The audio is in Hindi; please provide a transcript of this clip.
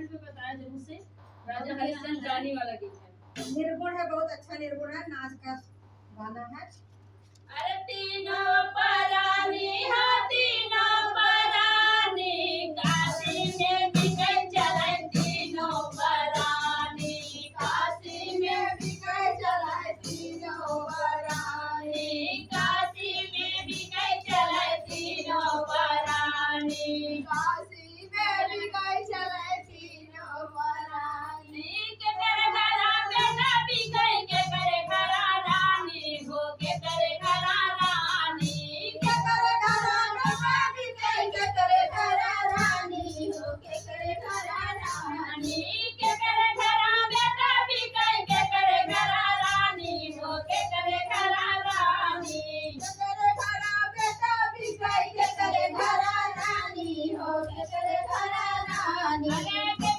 कमेंट में बताया जरूर से। राजा हरिश्चंद्र रानी वाला गीत है, निर्गुण है, बहुत अच्छा निर्गुण है, नाच का गाना है। अरे तीनों परानी हा तीनों परानी, काशी में बिके चले तीनों परानी, काशी में बिके चले तीनों परानी, काशी में बिके चले तीनों परानी, काशी में बिके चले तीनों परानी। के करे घरा बेटा बिके के करे घरा रानी हो, के करे घरा रानी, के करे घरा बेटा बिके के करे घरा रानी हो, के करे घरा रानी, के करे घरा बेटा बिके के करे घरा रानी हो, के करे घरा रानी, के करे घरा बेटा बिके के करे घरा रानी हो, के करे घरा रानी।